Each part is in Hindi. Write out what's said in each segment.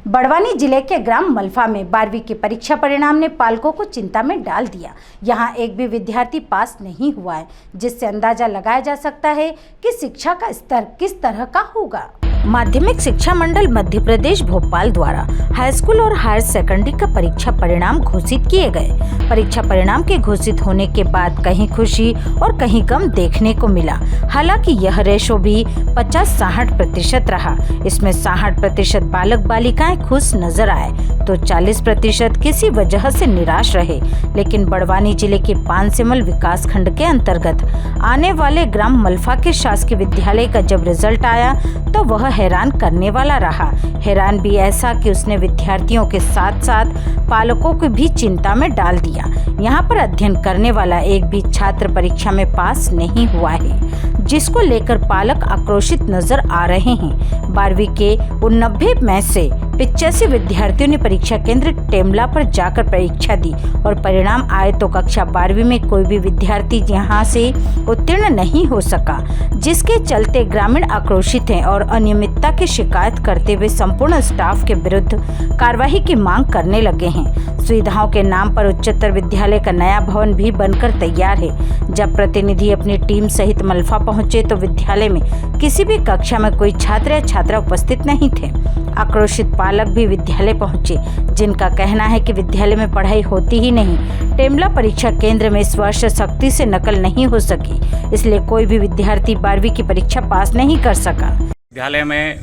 बड़वानी जिले के ग्राम मलफा में 12वीं के परीक्षा परिणाम ने पालकों को चिंता में डाल दिया। यहां एक भी विद्यार्थी पास नहीं हुआ है, जिससे अंदाजा लगाया जा सकता है कि शिक्षा का स्तर किस तरह का होगा। माध्यमिक शिक्षा मंडल मध्य प्रदेश भोपाल द्वारा हाई स्कूल और हायर सेकेंडरी का परीक्षा परिणाम घोषित किए गए। परीक्षा परिणाम के घोषित होने के बाद कहीं खुशी और कहीं गम देखने को मिला। हालांकि यह रेशो भी 50-60% रहा। इसमें 60% बालक बालिकाएं खुश नजर आए तो 40% किसी वजह से निराश रहे। लेकिन बड़वानी जिले के पानसेमल विकास खंड के अंतर्गत आने वाले ग्राम मलफा के शासकीय विद्यालय का जब रिजल्ट आया तो वह हैरान करने वाला रहा। हैरान भी ऐसा कि उसने विद्यार्थियों के साथ साथ पालकों को भी चिंता में डाल दिया। यहाँ पर अध्ययन करने वाला एक भी छात्र परीक्षा में पास नहीं हुआ है, जिसको लेकर पालक आक्रोशित नजर आ रहे हैं। 12वीं के 90 में से 85 विद्यार्थियों ने परीक्षा केंद्र टेमला पर जाकर परीक्षा दी और परिणाम आए तो कक्षा 12वीं में कोई भी विद्यार्थी यहाँ से उत्तीर्ण नहीं हो सका, जिसके चलते ग्रामीण आक्रोशित हैं और अनियमितता की शिकायत करते हुए संपूर्ण स्टाफ के विरुद्ध कार्रवाई की मांग करने लगे हैं। सुविधाओं के नाम पर उच्चतर विद्यालय का नया भवन भी बनकर तैयार है। जब प्रतिनिधि अपनी टीम सहित मलफा पहुंचे तो विद्यालय में किसी भी कक्षा में कोई छात्र या छात्रा उपस्थित नहीं थे। आक्रोशित पालक भी विद्यालय पहुंचे, जिनका कहना है कि विद्यालय में पढ़ाई होती ही नहीं। टेमला परीक्षा केंद्र में इस वर्ष सख्ती से नकल नहीं हो सकी, इसलिए कोई भी विद्यार्थी 12वीं की परीक्षा पास नहीं कर सका। विद्यालय में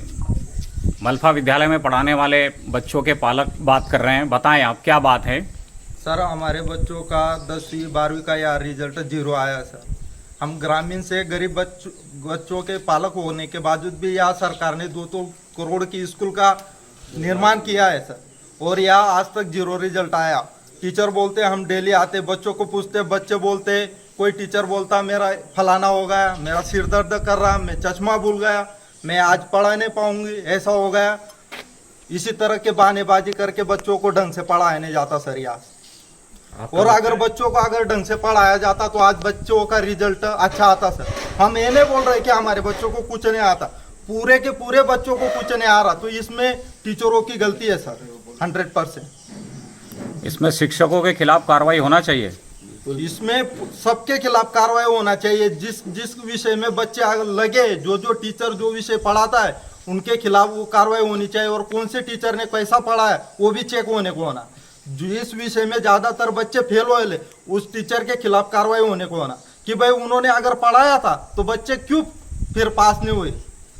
मलफा विद्यालय में पढ़ाने वाले बच्चों के पालक बात कर रहे हैं। बताएं आप, क्या बात है? सर, हमारे बच्चों का 10वीं 12वीं का यार रिजल्ट 0 आया सर। हम ग्रामीण से गरीब बच्चों के पालक होने के बावजूद भी यहाँ सरकार ने 2 करोड़ की स्कूल का निर्माण किया है सर, और यहाँ आज तक 0 रिजल्ट आया। टीचर बोलते हम डेली आते, बच्चों को पूछते, बच्चे बोलते, कोई टीचर बोलता मेरा फलाना हो गया, मेरा सिर दर्द कर रहा, मैं चश्मा भूल गया, मैं आज पढ़ा नहीं पाऊंगी, ऐसा हो गया। इसी तरह के बहानेबाजी करके बच्चों को ढंग से पढ़ाया नहीं जाता सर यहाँ। और अगर बच्चों को अगर ढंग से पढ़ाया जाता तो आज बच्चों का रिजल्ट अच्छा आता सर। हम ये नहीं बोल रहे कि हमारे बच्चों को कुछ नहीं आता, पूरे के पूरे बच्चों को कुछ नहीं आ रहा, तो इसमें टीचरों की गलती है सर 100%। इसमें शिक्षकों के खिलाफ कार्रवाई होना चाहिए। तो इसमें सबके खिलाफ कार्रवाई होना चाहिए। जिस विषय में बच्चे लगे, जो टीचर जो विषय पढ़ाता है उनके खिलाफ वो कार्रवाई होनी चाहिए, और कौन से टीचर ने कैसा पढ़ा है वो भी चेक होने को होना। जिस विषय में ज्यादातर बच्चे फेल हुए उस टीचर के खिलाफ कार्रवाई होने को होना कि भाई उन्होंने अगर पढ़ाया था तो बच्चे क्यों फिर पास नहीं हुए,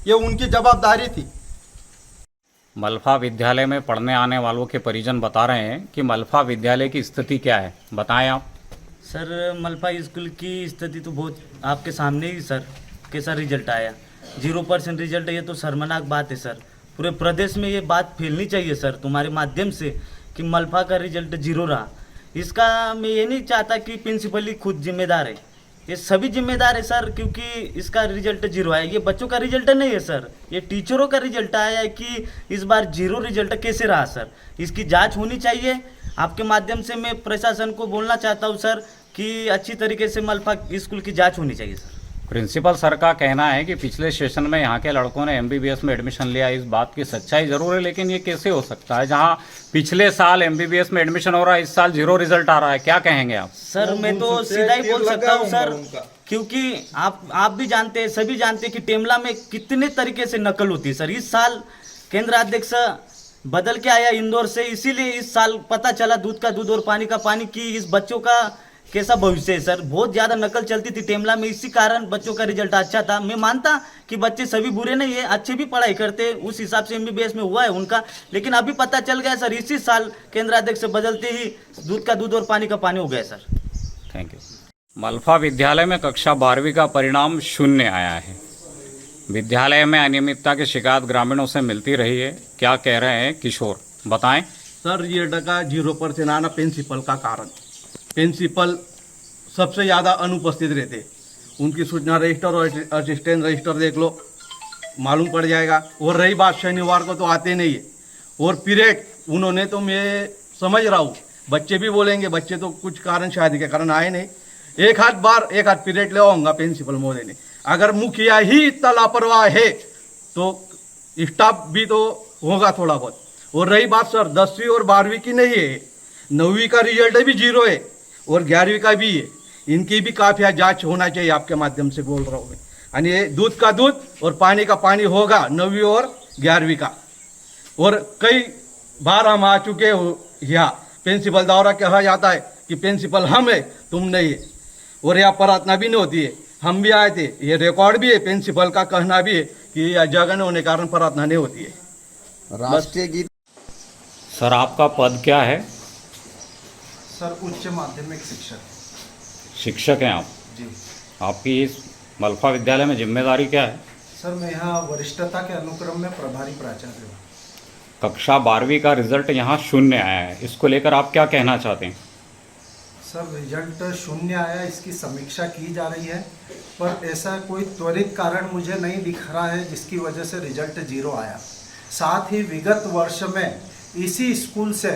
ये उनकी जवाबदारी थी। मलफा विद्यालय में पढ़ने आने वालों के परिजन बता रहे हैं कि मलफा विद्यालय की स्थिति क्या है, बताएं आप। सर, मलफा स्कूल की स्थिति तो बहुत आपके सामने ही सर, कैसा रिजल्ट आया, 0% रिजल्ट है। ये तो शर्मनाक बात है सर। पूरे प्रदेश में ये बात फैलनी चाहिए सर तुम्हारे माध्यम से कि मलफा का रिजल्ट 0 रहा। इसका मैं ये नहीं चाहता कि प्रिंसिपल ही खुद जिम्मेदार है, ये सभी जिम्मेदार है सर, क्योंकि इसका रिजल्ट 0 आया। ये बच्चों का रिजल्ट नहीं है सर, ये टीचरों का रिजल्ट आया है कि इस बार 0 रिजल्ट कैसे रहा सर। इसकी जांच होनी चाहिए। आपके माध्यम से मैं प्रशासन को बोलना चाहता हूँ सर कि अच्छी तरीके से मलफा स्कूल की जांच होनी चाहिए सर। प्रिंसिपल सर का कहना है कि पिछले सेशन में यहाँ के लड़कों ने MBBS में एडमिशन लिया। इस बात की सच्चाई जरूर है, लेकिन ये कैसे हो सकता है जहाँ पिछले साल MBBS में एडमिशन हो रहा है, इस साल 0 रिजल्ट आ रहा है? क्या कहेंगे आप? सर, मैं तो सीधा ही बोल सकता हूँ सर, क्योंकि आप भी जानते हैं, सभी जानते हैं कि टेमला में कितने तरीके से नकल होती है सर। इस साल केंद्र अध्यक्ष बदल के आया इंदौर से, इसीलिए इस साल पता चला दूध का दूध और पानी का पानी की इस बच्चों का कैसा भविष्य है सर। बहुत ज़्यादा नकल चलती थी टेमला में, इसी कारण बच्चों का रिजल्ट अच्छा था। मैं मानता कि बच्चे सभी बुरे नहीं है, अच्छे भी पढ़ाई करते, उस हिसाब से MBBS में हुआ है उनका, लेकिन अभी पता चल गया सर, इसी साल केंद्र अध्यक्ष बदलते ही दूध का दूध और पानी का पानी हो गया सर। Thank you. मलफा विद्यालय में कक्षा 12वीं का परिणाम 0 आया है। विद्यालय में अनियमितता की शिकायत ग्रामीणों से मिलती रही है। क्या कह रहे हैं किशोर, बताएं। सर, ये टका 0% आना प्रिंसिपल का कारण। प्रिंसिपल सबसे ज़्यादा अनुपस्थित रहते, उनकी सूचना रजिस्टर और असिस्टेंट रजिस्टर देख लो, मालूम पड़ जाएगा। और रही बात शनिवार को तो आते नहीं है, और पीरियड उन्होंने तो मैं समझ रहा हूँ, बच्चे भी बोलेंगे, बच्चे तो कुछ कारण शादी के कारण आए नहीं। एक आध पीरियड ले आऊँगा प्रिंसिपल महोदय ने। अगर मुखिया ही इतना लापरवाह है तो स्टाफ भी तो होगा थोड़ा बहुत। और रही बात सर 10वीं और 12वीं की नहीं है, 9वीं का रिजल्ट भी 0 है और 11वीं का भी है। इनकी भी काफी जांच होना चाहिए, आपके माध्यम से बोल रहा हूँ मैं। यानी ये दूध का दूध और पानी का पानी होगा 9वीं और 11वीं का। और कई बार हम आ चुके हो यहाँ, प्रिंसिपल द्वारा कहा जाता है कि प्रिंसिपल हम है तुम नहीं है, और यहाँ प्रार्थना भी नहीं होती है। हम भी आए थे, ये रिकॉर्ड भी है, प्रिंसिपल का कहना भी है कि यह जगह न होने के कारण प्रार्थना नहीं होती है। राष्ट्रीय गीत सर आपका पद क्या है? सर उच्च माध्यमिक शिक्षक। शिक्षक हैं आप? जी आपकी इस मल्फा विद्यालय में जिम्मेदारी क्या है? सर, मैं यहाँ वरिष्ठता के अनुक्रम में प्रभारी प्राचार्य हूँ। कक्षा 12वीं का रिजल्ट यहाँ 0 आया है, इसको लेकर आप क्या कहना चाहते हैं? सर, रिजल्ट 0 आया, इसकी समीक्षा की जा रही है, पर ऐसा कोई त्वरित कारण मुझे नहीं दिख रहा है जिसकी वजह से रिजल्ट 0 आया। साथ ही विगत वर्ष में इसी स्कूल से,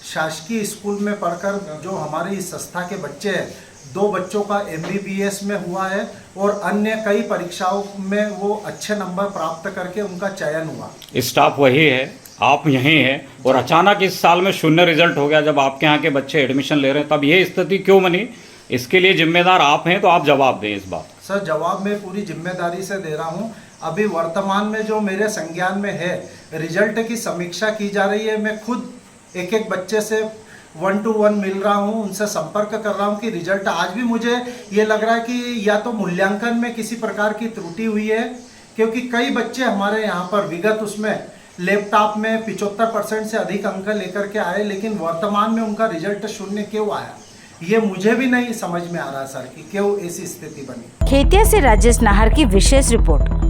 शासकीय स्कूल में पढ़कर जो हमारी इस संस्था के बच्चे हैं, 2 बच्चों का MBBS में हुआ है और अन्य कई परीक्षाओं में वो अच्छे नंबर प्राप्त करके उनका चयन हुआ। स्टाफ वही है, आप यहीं हैं, और अचानक इस साल में 0 रिजल्ट हो गया जब आपके यहाँ के बच्चे एडमिशन ले रहे हैं, तब ये स्थिति क्यों बनी? इसके लिए जिम्मेदार आप हैं, तो आप जवाब दें इस बात। सर, जवाब मैं पूरी जिम्मेदारी से दे रहा हूँ। अभी वर्तमान में जो मेरे संज्ञान में है, रिजल्ट की समीक्षा की जा रही है। मैं खुद एक बच्चे से 1 to 1 मिल रहा हूँ, उनसे संपर्क कर रहा हूँ कि रिजल्ट आज भी मुझे ये लग रहा है कि या तो मूल्यांकन में किसी प्रकार की त्रुटि हुई है, क्योंकि कई बच्चे हमारे यहाँ पर विगत उसमें लैपटॉप में 75% से अधिक अंक लेकर के आए, लेकिन वर्तमान में उनका रिजल्ट 0 क्यों आया, ये मुझे भी नहीं समझ में आ रहा सर कि क्यों ऐसी स्थिति बनी। खेतिया से राजेश नाहर की विशेष रिपोर्ट।